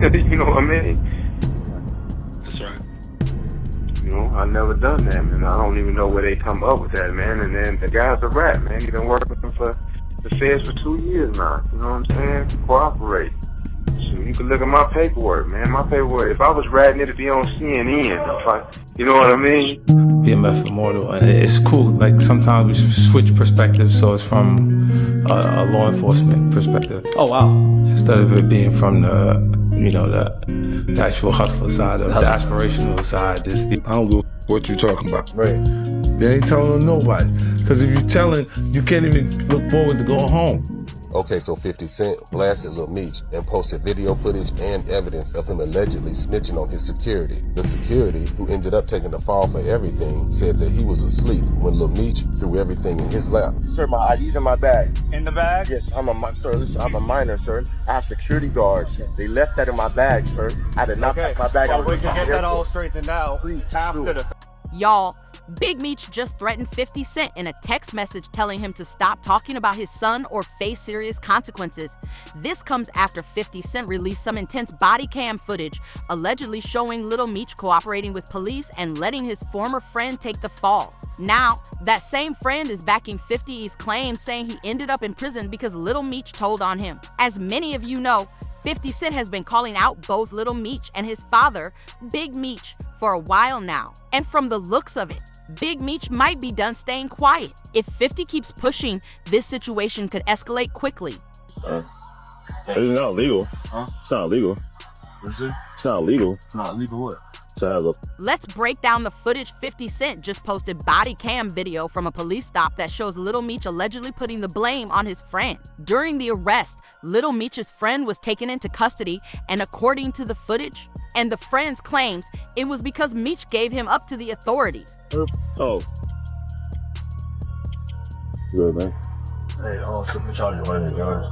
You know what I mean? That's right. You know, I never done that, man. I don't even know where they come up with that, man. And then the guy's a rat, man. He's been working for the feds for 2 years now. You know what I'm saying? Cooperate. So you can look at my paperwork, man. My paperwork. If I was ratting, it'd be on CNN. You know what I mean? BMF Immortal, and it's cool. Like sometimes we switch perspectives, so it's from a law enforcement perspective. Oh wow! Instead of it being from the actual hustler side, of the aspirational side. Just I don't know what you're talking about. Right. They ain't telling nobody. Because if you're telling, you can't even look forward to going home. Okay, so 50 Cent blasted Lil Meech and posted video footage and evidence of him allegedly snitching on his security. The security, who ended up taking the fall for everything, said that he was asleep when Lil Meech threw everything in his lap. Sir, my ID's in my bag. In the bag? Yes, I'm a minor, sir. I have security guards. They left that in my bag, sir. I did not pack my bag. Well, we can get that all straightened out. Please, After the Y'all, Big Meech just threatened 50 Cent in a text message telling him to stop talking about his son or face serious consequences. This comes after 50 Cent released some intense body cam footage, allegedly showing Lil Meech cooperating with police and letting his former friend take the fall. Now, that same friend is backing 50's claims, saying he ended up in prison because Lil Meech told on him. As many of you know, 50 Cent has been calling out both Lil Meech and his father, Big Meech, for a while now. And from the looks of it, Big Meech might be done staying quiet. If 50 keeps pushing, this situation could escalate quickly. It's not legal. Huh? It's not legal. What's it? It's not legal. It's not legal what? To have a... Let's break down the footage. 50 Cent just posted body cam video from a police stop that shows Lil Meech allegedly putting the blame on his friend. During the arrest, Lil Meech's friend was taken into custody, and according to the footage and the friend's claims, it was because Meech gave him up to the authorities. Oh. Good, man. Hey, so we charge you running guns.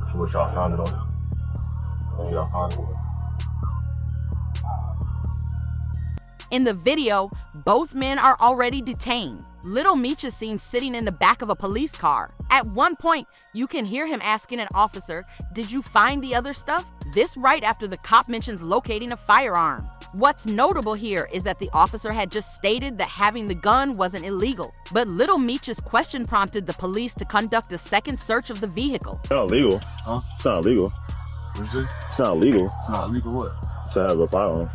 That's what y'all found it on. Y'all found it. In the video, both men are already detained. Lil Meech is seen sitting in the back of a police car. At one point, you can hear him asking an officer, "Did you find the other stuff?" This right after the cop mentions locating a firearm. What's notable here is that the officer had just stated that having the gun wasn't illegal, but Lil Meech's question prompted the police to conduct a second search of the vehicle. It's not legal. Huh? It's not legal. What's it? It's not legal It's not legal what? to have a firearm.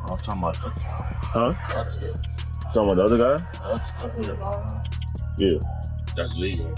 I'm talking about the... Huh? That's it. Talking about the other guy? Yeah. That's legal.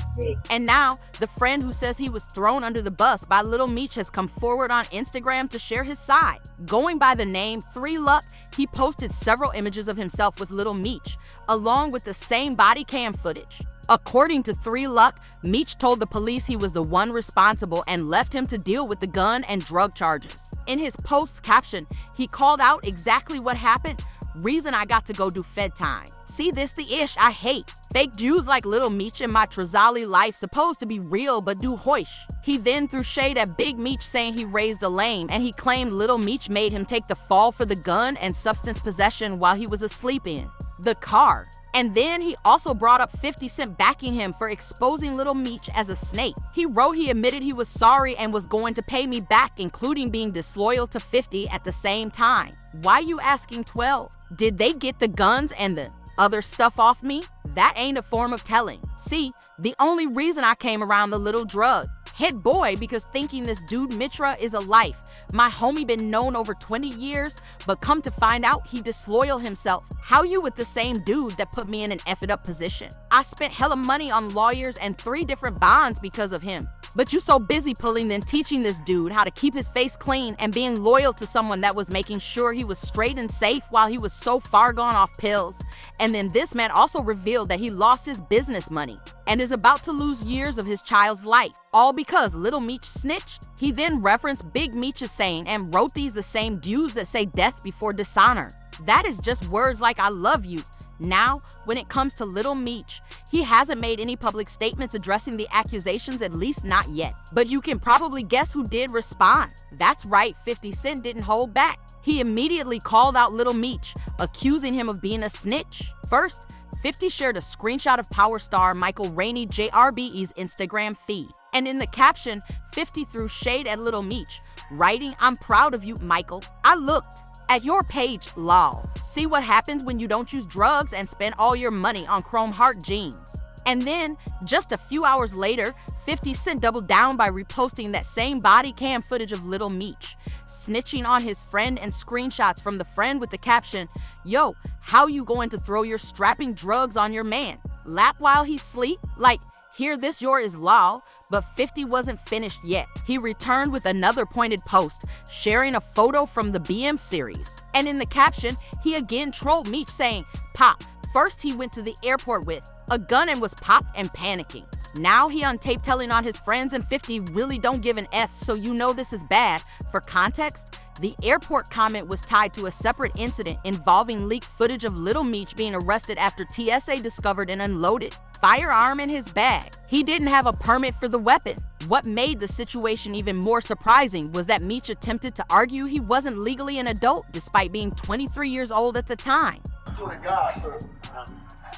And now, the friend who says he was thrown under the bus by Lil Meech has come forward on Instagram to share his side. Going by the name 3 Luck, he posted several images of himself with Lil Meech, along with the same body cam footage. According to 3 Luck, Meech told the police he was the one responsible and left him to deal with the gun and drug charges. In his post's caption, he called out exactly what happened. "Reason I got to go do Fed time. See, this the ish I hate. Fake Jews like Lil Meech in my Trizali life supposed to be real but do hoish." He then threw shade at Big Meech, saying he raised a lame, and he claimed Lil Meech made him take the fall for the gun and substance possession while he was asleep in the car. And then he also brought up 50 Cent backing him for exposing Lil Meech as a snake. He wrote he admitted he was sorry and was going to pay me back, including being disloyal to 50 at the same time. Why you asking 12? Did they get the guns and the other stuff off me? That ain't a form of telling. See, the only reason I came around the little drug hit boy because thinking this dude Mitra is a life. My homie been known over 20 years, but come to find out he disloyal himself. How you with the same dude that put me in an effed up position? I spent hella money on lawyers and 3 different bonds because of him. But you so busy pulling than teaching this dude how to keep his face clean and being loyal to someone that was making sure he was straight and safe while he was so far gone off pills. And then this man also revealed that he lost his business money and is about to lose years of his child's life, all because Lil Meech snitched. He then referenced Big Meech's saying and wrote these the same dudes that say death before dishonor. That is just words like "I love you." Now, when it comes to Lil Meech, he hasn't made any public statements addressing the accusations, at least not yet. But you can probably guess who did respond. That's right, 50 Cent didn't hold back. He immediately called out Lil Meech, accusing him of being a snitch. First, 50 shared a screenshot of power star Michael Rainey JRBE's Instagram feed. And in the caption, 50 threw shade at Lil Meech, writing, "I'm proud of you, Michael. I looked at your page, lol. See what happens when you don't use drugs and spend all your money on chrome heart jeans." And then, just a few hours later, 50 Cent doubled down by reposting that same body cam footage of Lil Meech, snitching on his friend and screenshots from the friend with the caption, "Yo, how you going to throw your strapping drugs on your man? Lap while he sleep? Like, hear this your is law." But 50 wasn't finished yet. He returned with another pointed post, sharing a photo from the BM series. And in the caption, he again trolled Meech saying, "Pop, first he went to the airport with a gun and was popped and panicking. Now he on tape telling on his friends and 50 really don't give an F, so you know this is bad." For context, the airport comment was tied to a separate incident involving leaked footage of Lil Meech being arrested after TSA discovered an unloaded firearm in his bag. He didn't have a permit for the weapon. What made the situation even more surprising was that Meech attempted to argue he wasn't legally an adult despite being 23 years old at the time. I swear to God, sir.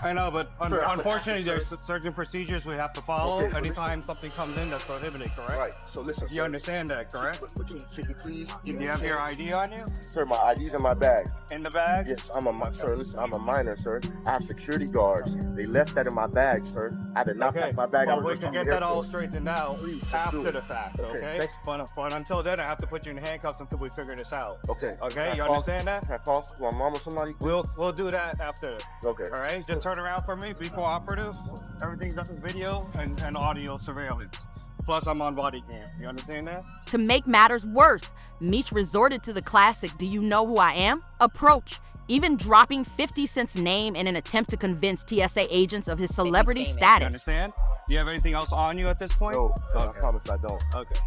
I know, but Sir, unfortunately, sir. there's certain procedures we have to follow Okay, but anytime something comes in that's prohibited, correct? Right. So listen, You sir. understand that, correct? But can you please give Do me you a have your chance? ID on you? Sir, my ID's in my bag. In the bag? Yes, sir. Listen, I'm a minor, sir. I have security guards. They left that in my bag, sir. I did not pack my bag. Well, I we was can from get the that all airport. straightened out Please, let's after do it. the fact, Okay, okay? thank But until then, I have to put you in handcuffs until we figure this out. Okay. Okay, Can I you call- understand that? Can I call my mom or somebody? We'll do that after. Okay. All right, just turn around for me. Be cooperative. Everything's up in video and audio surveillance. Plus, I'm on body cam. You understand that? To make matters worse, Meech resorted to the classic "Do you know who I am?" approach, even dropping 50 Cent's name in an attempt to convince TSA agents of his celebrity You status. understand? Do you have anything else on you at this point? No, sir. Okay. I promise I don't. Okay.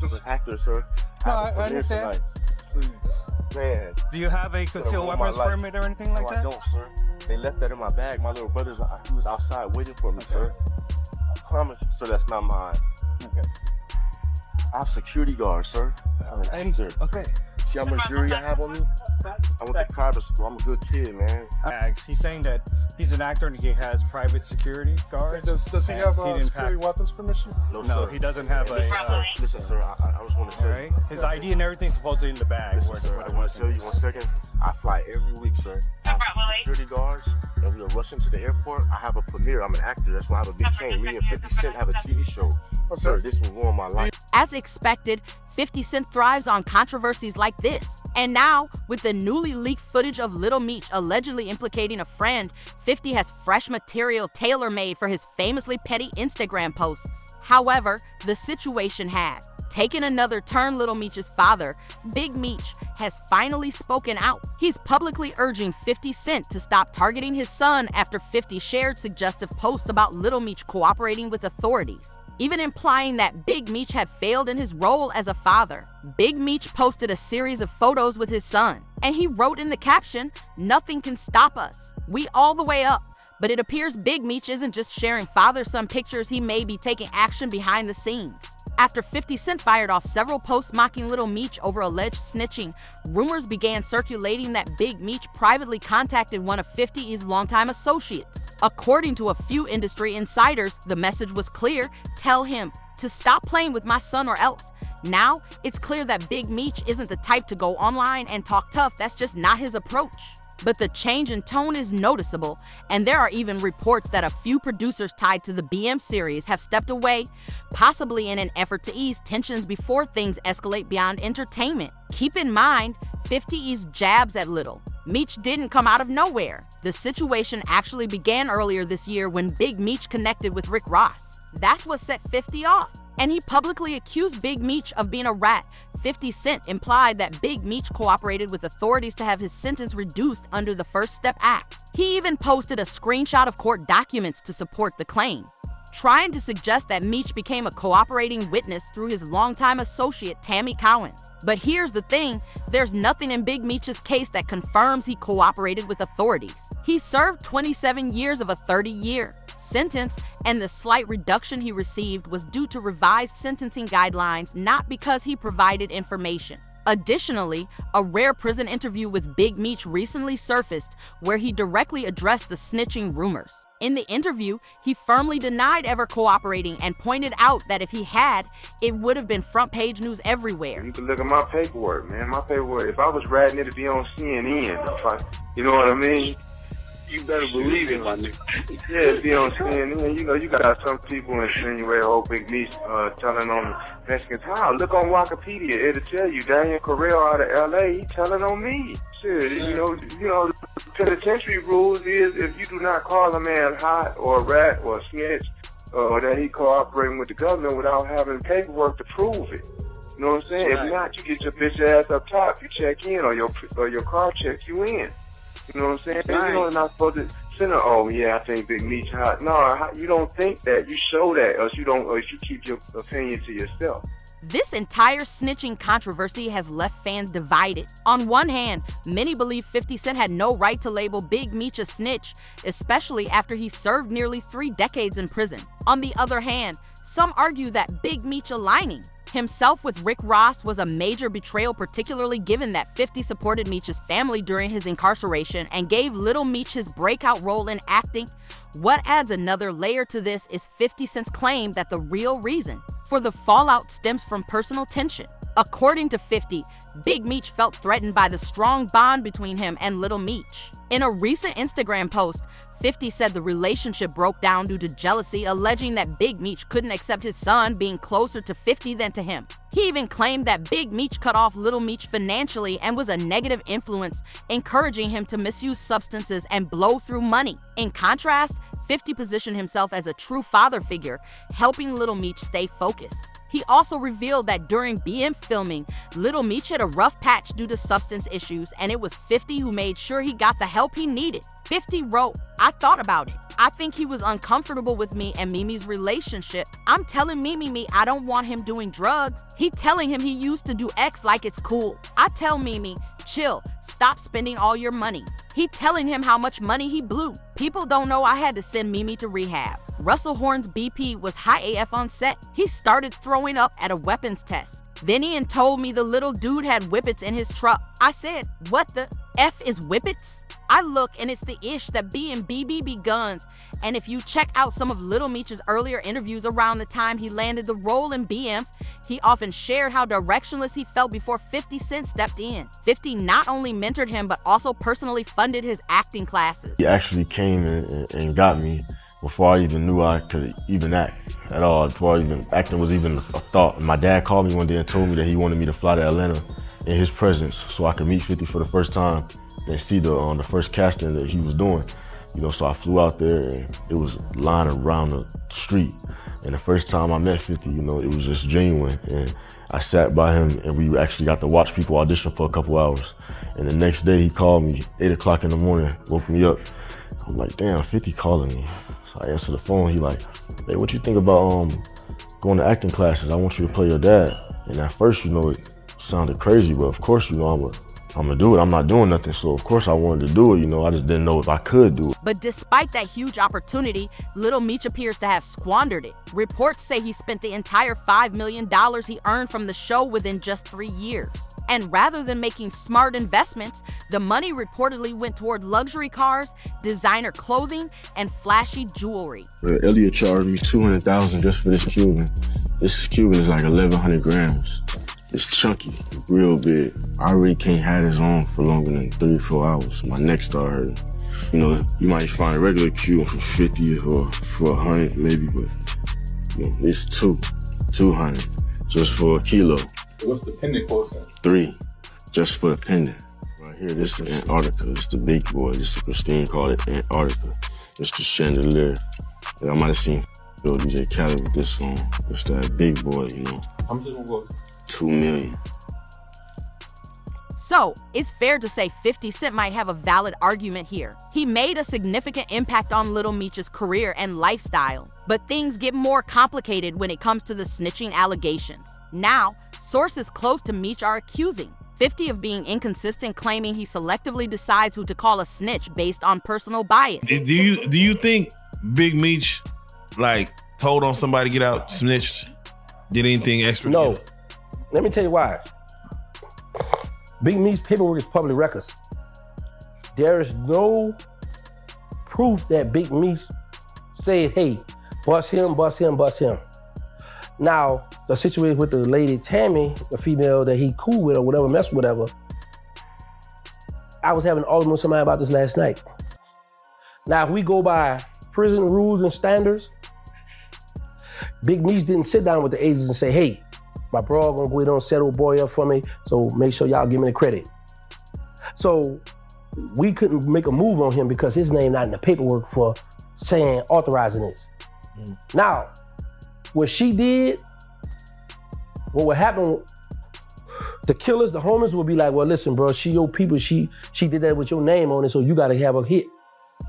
Just an actor, sir. No, have a I premiere understand. tonight. Man. Do you have a concealed ruin my weapons life. permit or anything like No, that? I don't, sir. They left that in my bag. My little brother, he was outside waiting for me, sir. I promise you, sir, that's not mine. Okay. I have security guards, sir. I'm an actor. Okay. See how much jewelry I have on me? I went to private school. I'm a good kid, man. He's saying that he's an actor and he has private security guards. Does he And have he didn't security pack- weapons permission? No, No, sir. he doesn't have a. Listen, sir, I just want to tell Alright? His ID and everything's supposedly in the bag. Listen, sir, I want to tell you 1 second. I fly every week, sir. I have security guards, and we are rushing to the airport. I have a premiere. I'm an actor. That's why I have a big chain. Me and 50 Cent have a TV show. Sir, this will ruin my life. As expected, 50 Cent thrives on controversies like this. And now, with the newly leaked footage of Lil Meech allegedly implicating a friend, 50 has fresh material tailor-made for his famously petty Instagram posts. However, the situation has taken another turn. Lil Meech's father, Big Meech, has finally spoken out. He's publicly urging 50 Cent to stop targeting his son after 50 shared suggestive posts about Lil Meech cooperating with authorities, even implying that Big Meech had failed in his role as a father. Big Meech posted a series of photos with his son, and he wrote in the caption, "Nothing can stop us. We all the way up." But it appears Big Meech isn't just sharing father-son pictures, he may be taking action behind the scenes. After 50 Cent fired off several posts mocking Lil Meech over alleged snitching, rumors began circulating that Big Meech privately contacted one of 50's longtime associates. According to a few industry insiders, the message was clear: tell him to stop playing with my son or else. Now, it's clear that Big Meech isn't the type to go online and talk tough. That's just not his approach. But the change in tone is noticeable, and there are even reports that a few producers tied to the BM series have stepped away, possibly in an effort to ease tensions before things escalate beyond entertainment. Keep in mind, 50's jabs at Lil Meech didn't come out of nowhere. The situation actually began earlier this year when Big Meech connected with Rick Ross. That's what set 50 off, and he publicly accused Big Meech of being a rat. 50 Cent implied that Big Meech cooperated with authorities to have his sentence reduced under the First Step Act. He even posted a screenshot of court documents to support the claim, trying to suggest that Meech became a cooperating witness through his longtime associate Tammy Cowens. But here's the thing, there's nothing in Big Meech's case that confirms he cooperated with authorities. He served 27 years of a 30-year sentence, and the slight reduction he received was due to revised sentencing guidelines, not because he provided information. Additionally, a rare prison interview with Big Meech recently surfaced where he directly addressed the snitching rumors. In the interview, he firmly denied ever cooperating and pointed out that if he had, it would have been front page news everywhere. You can look at my paperwork, man. My paperwork, if I was ratting it to be on CNN, you know what I mean? You better believe it, my nigga. Yeah, be on CNN. You know, you got some people insinuate, Big Meech telling on Mexicans. How? Look on Wikipedia. It'll tell you. Daniel Correll out of L.A., he telling on me. Shit, you know, penitentiary rules is if you do not call a man hot or a rat or a snitch or that he cooperating with the government without having paperwork to prove it. You know what I'm saying? Right. If not, you get your bitch ass up top. You check in or your car checks you in. You know what I'm saying? Right. You know, you're not supposed to send her, oh yeah, I think Big Meech hot. No, you don't think that. You show that, or you keep your opinion to yourself. This entire snitching controversy has left fans divided. On one hand, many believe 50 Cent had no right to label Big Meech a snitch, especially after he served nearly 3 decades in prison. On the other hand, some argue that Big Meech aligning himself with Rick Ross was a major betrayal, particularly given that 50 supported Meech's family during his incarceration and gave Lil Meech his breakout role in acting. What adds another layer to this is 50 Cent's claim that the real reason for the fallout stems from personal tension. According to 50, Big Meech felt threatened by the strong bond between him and Lil Meech. In a recent Instagram post, 50 said the relationship broke down due to jealousy, alleging that Big Meech couldn't accept his son being closer to 50 than to him. He even claimed that Big Meech cut off Lil Meech financially and was a negative influence, encouraging him to misuse substances and blow through money. In contrast, 50 positioned himself as a true father figure, helping Lil Meech stay focused. He also revealed that during BM filming, Lil Meech hit a rough patch due to substance issues, and it was 50 who made sure he got the help he needed. 50 wrote, "I thought about it. I think he was uncomfortable with me and Mimi's relationship. I'm telling Mimi I don't want him doing drugs. He telling him he used to do X like it's cool. I tell Mimi, chill, stop spending all your money. He telling him how much money he blew. People don't know I had to send Mimi to rehab." Russell Horn's BP was high AF on set. He started throwing up at a weapons test. Then he told me the little dude had whippets in his truck. I said, what the F is whippets? I look and it's the ish that be in BBB guns. And if you check out some of Lil Meech's earlier interviews around the time he landed the role in BM, he often shared how directionless he felt before 50 Cent stepped in. 50 not only mentored him, but also personally funded his acting classes. He actually came and got me before I even knew I could even act at all, before acting was even a thought. My dad called me one day and told me that he wanted me to fly to Atlanta in his presence so I could meet 50 for the first time and see the first casting that he was doing. You know, so I flew out there and it was lined around the street. And the first time I met 50, you know, it was just genuine. And I sat by him and we actually got to watch people audition for a couple hours. And the next day he called me, 8 o'clock in the morning, woke me up. I'm like, damn, 50 calling me. So I answered the phone, he like, hey, what you think about going to acting classes? I want you to play your dad. And at first, you know, it sounded crazy, but of course, you know, I'm gonna do it. I'm not doing nothing, so of course I wanted to do it, you know, I just didn't know if I could do it. But despite that huge opportunity, Lil Meech appears to have squandered it. Reports say he spent the entire $5 million he earned from the show within just 3 years. And rather than making smart investments, the money reportedly went toward luxury cars, designer clothing, and flashy jewelry. Elliot charged me $200,000 just for this Cuban. This Cuban is like 1,100 grams. It's chunky, real big. I already can't have this on for longer than 3 or 4 hours. My neck started hurting. You know, you might find a regular Cuban for 50 or for 100 maybe, but you know, it's 200 just for a kilo. What's the pendant cost? 3, just for the pendant. Right here, this is Antarctica. It's the big boy. This is Christine called it Antarctica. It's the chandelier. I might have seen DJ Khaled with this song. It's that big boy, you know. How much is it worth? $2 million. So, it's fair to say 50 Cent might have a valid argument here. He made a significant impact on Lil Meech's career and lifestyle. But things get more complicated when it comes to the snitching allegations. Now, sources close to Meech are accusing 50 of being inconsistent, claiming he selectively decides who to call a snitch based on personal bias. Do you think Big Meech, like, told on somebody to get out, snitched, did anything extra? No. Let me tell you why. Big Meech's paperwork is public records. There is no proof that Big Meech said, hey, bust him, bust him, bust him. Now, the situation with the lady Tammy, the female that he cool with or whatever, mess with whatever, I was having an argument with somebody about this last night. Now, if we go by prison rules and standards, Big Meech didn't sit down with the agents and say, hey, my bro gonna go ahead and settle boy up for me, so make sure y'all give me the credit. So we couldn't make a move on him because his name not in the paperwork for saying, authorizing this. Now, what she did, what would happen, the killers, the homies would be like, well, listen, bro, she your people, she did that with your name on it, so you gotta have her hit.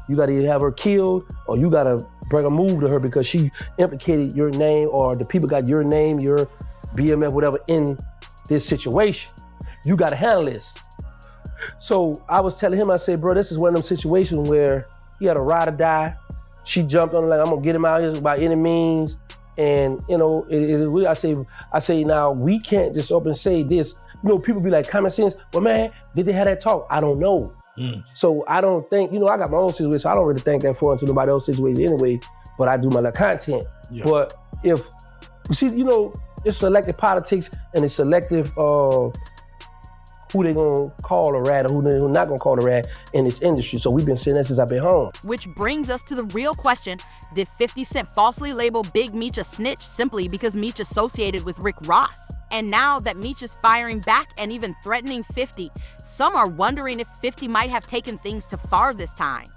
You gotta either have her killed or you gotta bring a move to her because she implicated your name or the people got your name, your BMF, whatever, in this situation. You gotta handle this. So I was telling him, I said, bro, this is one of them situations where he had a ride or die. She jumped on like, I'm gonna get him out here by any means. And you know, I say now we can't just up and say this. You know, people be like, common sense, well man, did they have that talk? I don't know. So I don't think, you know, I got my own situation, so I don't really think that far into nobody else's situation anyway, but I do my content. Yeah. But if, you see, you know, it's selective politics and it's selective who they gonna call a rat or who they not gonna call a rat in this industry. So we've been saying that since I've been home. Which brings us to the real question, did 50 Cent falsely label Big Meech a snitch simply because Meech associated with Rick Ross? And now that Meech is firing back and even threatening 50, some are wondering if 50 might have taken things too far this time.